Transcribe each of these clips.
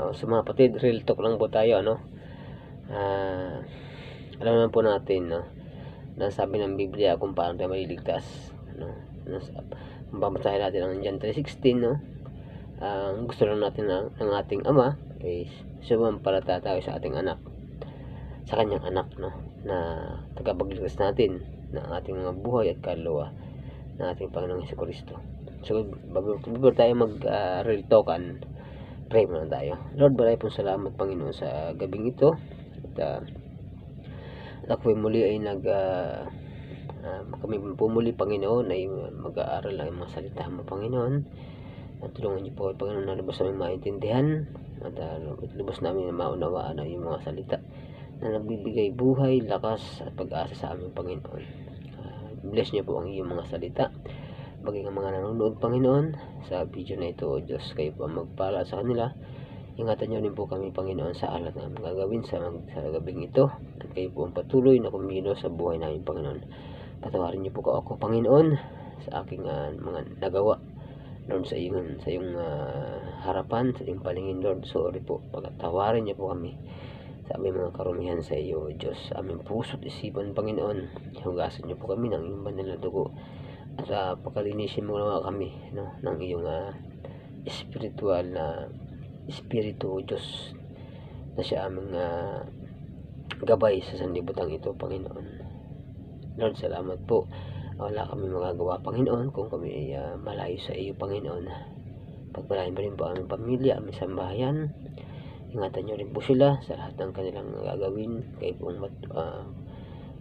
Sa mga kapatid, real talk lang po tayo, ano. Alam naman po natin, no, na sabi ng Biblia kung paano tayo maliligtas, no. Kung babasahin natin ang John 3:16, no, ang gusto lang natin ng ating Ama is sumampalataya tayo sa ating anak, sa kanyang anak, no, na tagapagligtas natin ng ating mga buhay at kaluluwa ng ating Panginoong Jesucristo. So, bago tayo real talkan, pray muna tayo. Lord, maraming pong salamat, Panginoon, sa gabing ito. At ako muli ay kami po muli, Panginoon, ay mag-aaral ng mga salita mo, Panginoon. At tulungan niyo po, Panginoon, na lubos namin maintindihan at lubos namin na maunawaan ang yung mga salita na nagbibigay buhay, lakas at pag-asa sa aming Panginoon. Bless niyo po ang iyong mga salita, maging ang mga nanonood, Panginoon, sa video na ito. O Diyos, kayo po ang magpala sa kanila. Ingatan niyo rin po kami, Panginoon, sa alat na magagawin sa gabing ito. At kayo po ang patuloy na kumilos sa buhay namin, Panginoon. Patawarin niyo po ako, Panginoon, sa aking mga nagawa, Lord, sa iyong harapan, sa iyong palingin, Lord. Sorry po, pagtawarin niyo po kami sa aming mga karumihan sa iyo, Diyos. Aming puso't isipan, Panginoon, hugasan niyo po kami ng iyong banal na dugo. At pakalinisin mo naman kami, no, ng iyong spiritual na Espiritu, Diyos, na siya aming gabay sa sanlibutan ito, Panginoon. Lord, salamat po. Wala kami magagawa, Panginoon, kung kami ay malayo sa iyo, Panginoon. Pagpalain pa rin po aming pamilya, aming sambahayan. Ingatan niyo rin po sila sa lahat ng kanilang gagawin. Kayo po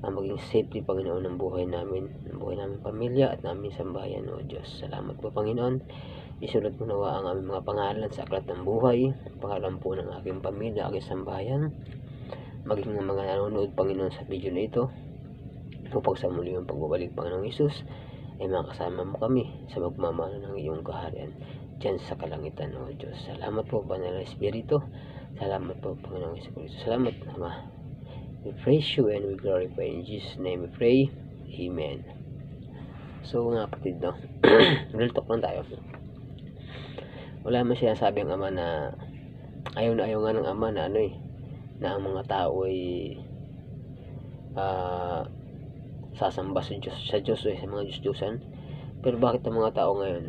maging safety, Panginoon, ng buhay namin, pamilya at namin sambahayan, o Diyos. Salamat po, Panginoon. Isulat mo nawa ang aming mga pangalan sa aklat ng buhay, pangalan po ng aking pamilya, aking sambahayan, maging ng mga nanonood, Panginoon, sa video na ito, upang sa muli ang pagbabalik, Panginoong Hesus, ay makasama mo kami sa magmamahal ng iyong kaharian dyan sa kalangitan, o Diyos. Salamat po, Banal na Espiritu. Salamat po, Panginoong Jesucristo. Salamat, Ama. We praise you and we glorify in Jesus' name we pray. Amen. So nga, kapatid, no, real talk lang tayo. Wala man sinasabi ang Ama na ayaw na ayaw nga ng Ama na na ang mga tao ay sasamba sa Diyos, sa mga Diyos-Diyosan. Pero bakit ang mga tao ngayon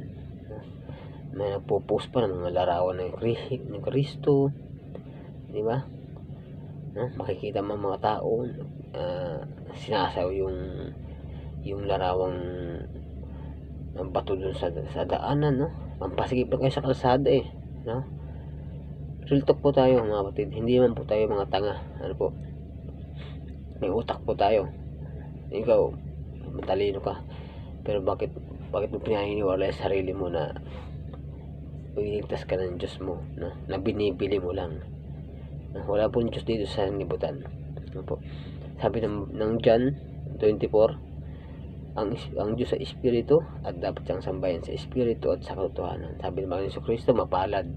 may nagpo-post pa ng mga larawan ng Kristo, di ba? Makikita mo mga tao sinasaw yung larawang bato dun sa daanan, no? Pampasigip lang kayo sa kalsada, no? Real talk po tayo, mga kapatid. Hindi naman po tayo mga tanga. Ano po? May utak po tayo. Ikaw, matalino ka. Pero bakit mo pinaniniwala sa sarili mo na iligtas ka ng Diyos mo, no? Na binibili mo lang. Wala pong Diyos dito sa sanlibutan. Ano po? Sabi ng John 24, ang Diyos sa Espiritu at dapat siyang sambahin sa Espiritu at sa katotohanan. Sabi ng Panginoon Jesucristo, mapalad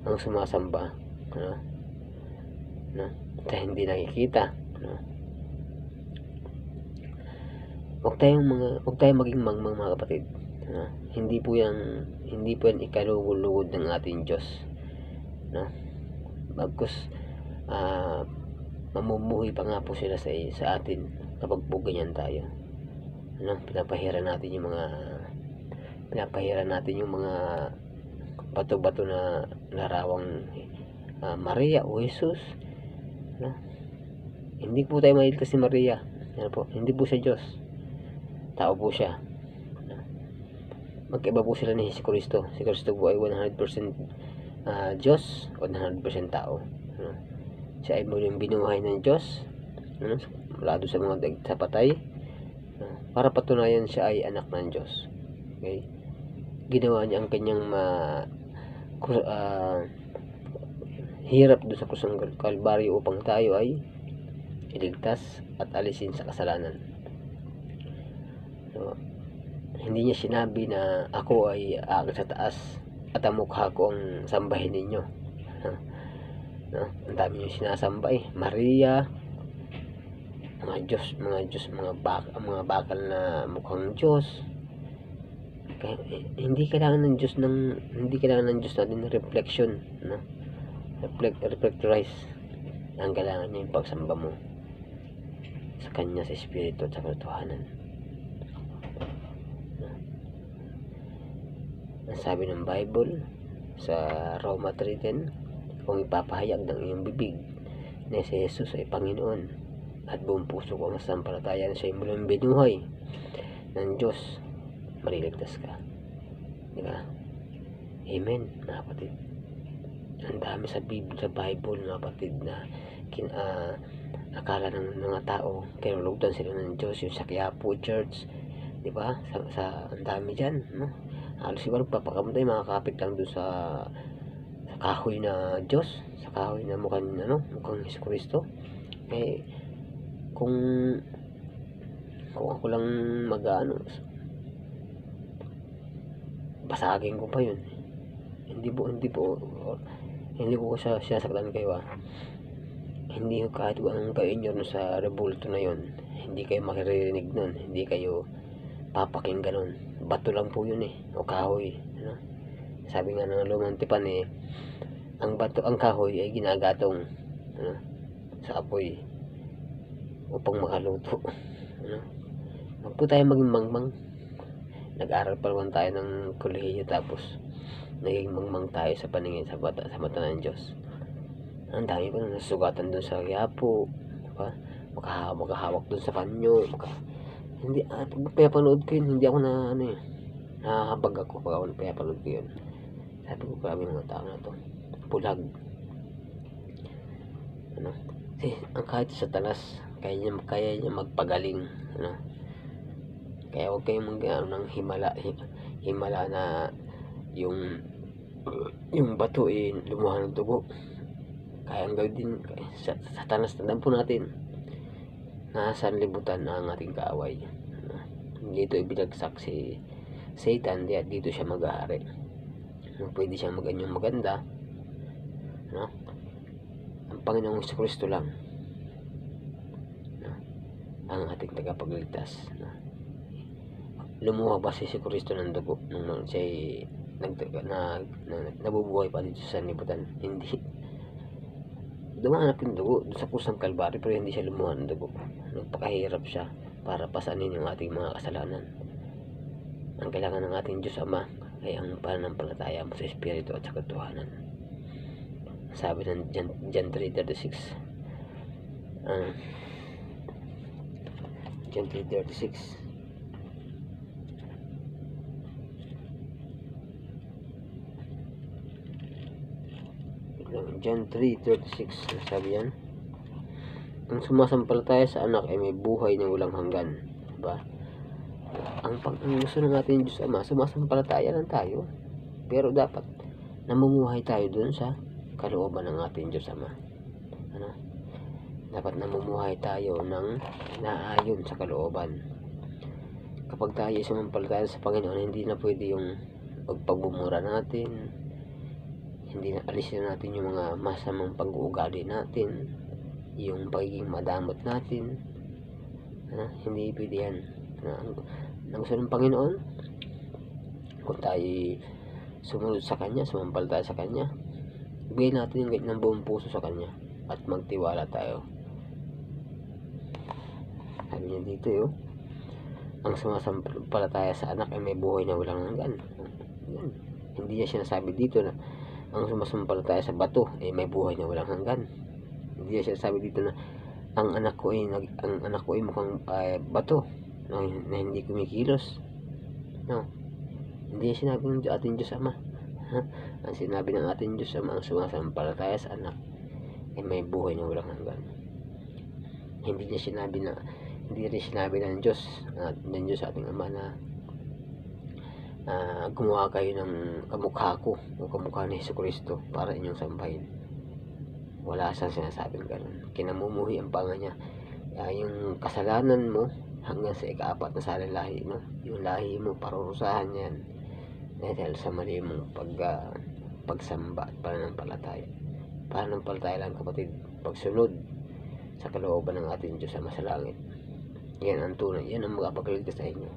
ang sumasamba, no? Sa hindi nakikita, no? Huwag tayong maging mangmang, mga kapatid, no? Hindi po yan ikalugod-lugod ng ating Diyos, no? Bagkus mamumuhay pa nga po sila sa atin kapag po ganyan tayo, no? Pinapahiran natin yung mga bato-bato na larawang Maria o Jesus, no? Hindi po tayo maliligtas si Maria, ano po? Hindi po siya Diyos, tao po siya, no? Magkaiba po sila ni Jesucristo. Si Kristo po ay 100% Diyos, 100% tao, no? Siya ay muling binuhay ng Diyos, no? Mula doon sa mga sa patay, para patunayan siya ay anak ng Diyos. Okay? Ginawa niya ang kanyang hirap doon sa krus ng Kalbaryo upang tayo ay iligtas at alisin sa kasalanan. So, hindi niya sinabi na ako ay aakit sa taas at ang mukha ko ang sambahin ninyo, no? Ang dami yung sinasamba, Maria, mga Diyos, mga bakal na mukhang Diyos. Kaya, hindi kailangan ng Diyos natin reflection, no? reflectorize. Ang kailangan niya yung pagsamba mo sa Kanya, sa Espiritu at sa katotohanan. Ang sabi ng Bible sa Roma 3:10, kung ipapahayag ng iyong bibig na si Jesus ay Panginoon at buong puso ko ang sasampalatayan sa muling binuhay ng Diyos, maliligtas ka. Diba? Amen, mga kapatid. Ang dami sa Bible, mga kapatid, na akala ng mga tao kinulugdan sila ng Diyos, yung sa Quiapo Church, diba? Ang dami dyan, no? Halos siguro papakamatay, makakapit lang dun sa kahoy na Diyos, sa kahoy na mukhang Hesus Kristo. Eh, kung ako lang basagin ko pa yun. Hindi ko sinasaktan kayo, hindi ko kahit anong kayo nyo sa rebulto na yun, hindi kayo makiririnig nun, hindi kayo papakinggan nun. Bato lang po yun o kahoy, sabi nga ng lumang tipan, ang kahoy ay ginagatong sa apoy upang makaluto. Huwag po tayo maging mangmang. Nag-aral pa naman tayo ng kolehiyo, tapos naging mangmang tayo sa paningin sa mata ng Diyos. Ang dami pa na nasugatan dun sa Quiapo, diba? Makahawak dun sa panyo, hindi, pag pinapanood ko yun, hindi ako nahabag ako pag ako pinapanood ko yun. Sabi ko, grabe mga tao na to, bulag. Ang kahit sa talas, kaya niya magpagaling, kaya huwag kayong ng himala na yung bato lumuha ng dugo. Kaya ang gawin din sa talas, tandaan po natin, nasa libutan ang ating kaaway. Dito ibinagsak si Satan, dito siya mag-ahari. Pwede siyang maganyang maganda, ang Panginoong Hesus Kristo lang ang ating tagapagligtas. Lumuha ba si Hesus Kristo ng dugo nung siya nabubuhay pa dito sa libutan? Hindi. Dumanap yung dugo sa kusang Kalbaryo, pero hindi siya lumuha ng dugo. Nagpakahirap siya para pasanin yung ating mga kasalanan. Ang kailangan ng ating Diyos Ama ay ang pananampalataya mo sa Espiritu at sa katotohanan. Sabi ng John 3:36, John 3:36, John 3:36, sabi yan, ang sumasampalataya sa anak ay may buhay na walang hanggan. Diba? Ang gusto ng ating Diyos Ama, sumasampalataya lang tayo, pero dapat namumuhay tayo dun sa kalooban ng ating Diyos Ama. Dapat namumuhay tayo ng naayon sa kalooban. Kapag tayo sumampalataya sa Panginoon, hindi na pwede yung pagmumura natin, hindi na alisin natin yung mga masamang pag-uugali natin, yung pagiging madamot natin, hindi pwede yan. Ang gusto ng Panginoon, kung tayo sumunod sa Kanya, sumampalataya sa Kanya, ibigay natin yung ng buong puso sa Kanya at magtiwala tayo. Sabi niya dito, ang sumasampalataya sa anak ay may buhay na walang hanggan. Yan. Hindi niya sinasabi dito na ang sumasampalataya sa bato ay may buhay na walang hanggan. Hindi niya sinasabi dito na ang anak ko ay mukhang bato na hindi kumikilos. No. Hindi niya sinabi ng ating Diyos Ama. Ang sinabi ng ating Diyos Ama, ang sumasampalataya sa anak ay may buhay na walang hanggan. Hindi rin sinabi ng Diyos sa ating Ama na gumawa kayo ng kamukha ko o kamukha ni Hesus Kristo para inyong sambahin. Wala siyang sinasabing ganun. Kinamumuhi ang Panga niya. Yung kasalanan mo hanggang sa ika-4 na salalahi mo, yung lahi mo, parurusahan yan dahil sa mali mong pagsamba at pananampalataya lang, kapatid, pagsunod sa kalooban ng ating Diyos Ama sa langit. Yan ang tunay, yan ang magpapagaligtas sa inyo.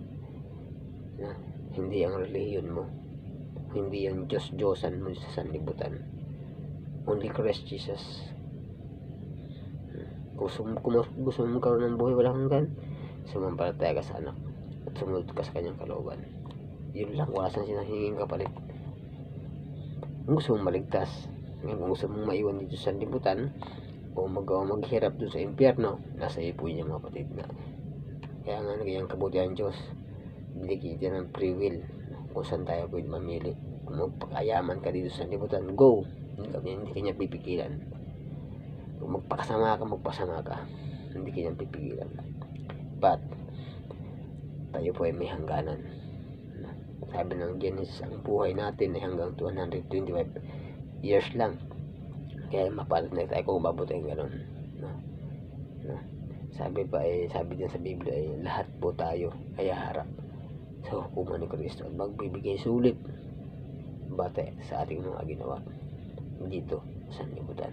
Hindi ang relihiyon mo, hindi ang Diyos-Diyosan mo sa sanlibutan. Only Christ Jesus. Kung gusto mo magkaroon ng buhay walang hanggan, sumampalataya ka sa anak at sumunod ka sa kanyang kalooban. Yun lang, wala siyang sinahinging kapalit. Kung gusto mong maligtas, kung gusto mong maiwan dito sa libutan o maghirap doon sa impyerno, nasa iyo po niya mga kapatid. Na kaya nga nagayang kabutihan Diyos, binigyan ng free will kung saan tayo pwede mamili. Kung magpakayaman ka dito sa libutan, go! Hindi kanya pipigilan. Kung magpakasama ka, hindi kanya pipigilan. But tayo po ay may hangganan. Sabi ng Genesis, ang buhay natin ay hanggang 225 years lang. Kaya mapalad na tayo kung umabot ay gano'n. Sabi din sa Biblia ay lahat po tayo ay haharap sa hukuman ni Kristo at magbibigay sulit bate sa ating mga ginawa dito sa libutan.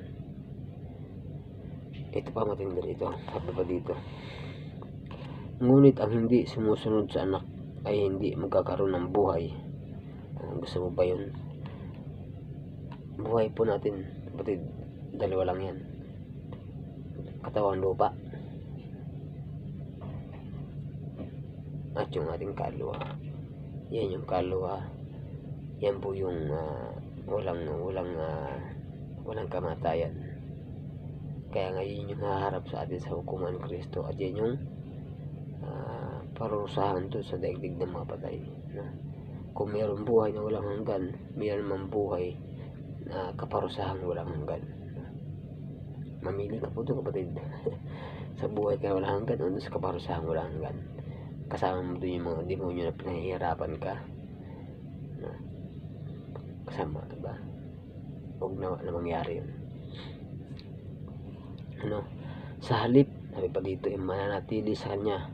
Ito pa matindi dito, sabi pa dito, ngunit ang hindi sumusunod sa anak ay hindi magkakaroon ng buhay. Gusto mo ba yun? Buhay po natin, batid, dalawa lang yan. Katawan lupa at yung ating kaluluwa. Yan yung kaluluwa. Yan po yung walang kamatayan. Kaya ngayon yung haharap sa atin sa hukuman ng Kristo, at yan yung parusahan to sa daigdig ng mga patay. Kung mayroong buhay na walang hanggan, mayroon mang buhay na kaparusahan walang hanggan. Mamili ka po ito kapatid. Sa buhay ka walang hanggan o sa kaparusahan walang hanggan. Kasama mo doon yung mga demonyo na pinahihirapan ka. Kasama, diba? Huwag na mangyari yun. Sa halip, sabi pa dito, mananatili sa kanya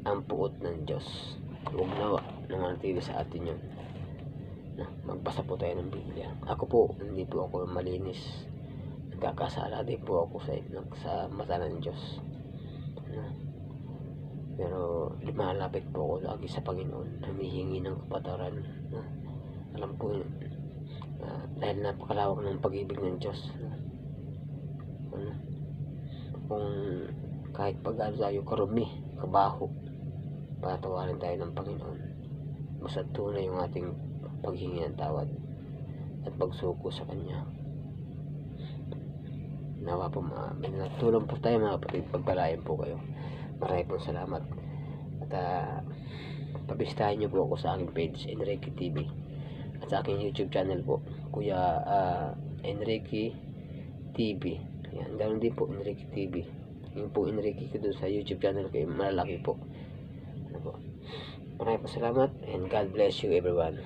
ang puot ng Diyos. Huwag nawa na manatili sa atin yun. Magbasa po tayo ng Biblia. Ako po, hindi po ako malinis. Nagkakasala din po ako sa mata ng Diyos. Pero lumalapit po ako lagi sa Panginoon, humihingi ng kapatawaran. Alam po yun, dahil napakalawak ng pag-ibig ng Diyos. Kung kahit pag-ano tayo karumi, kabaho, patawarin tayo ng Panginoon. Basta tunay yung ating paghingi ng tawad at pagsuko sa Kanya. Nawa po may natulong po tayo mga kapatid, pagpalain po kayo. Maraming pong salamat. At pabisitahin niyo po ako sa aking page, Enrique TV. At sa aking YouTube channel po, Kuya Enrique TV. Yan, ganoon din po, Enrique TV. Yung po Enrique ko doon sa YouTube channel ko, malalaki po. Maraming pong salamat and God bless you everyone.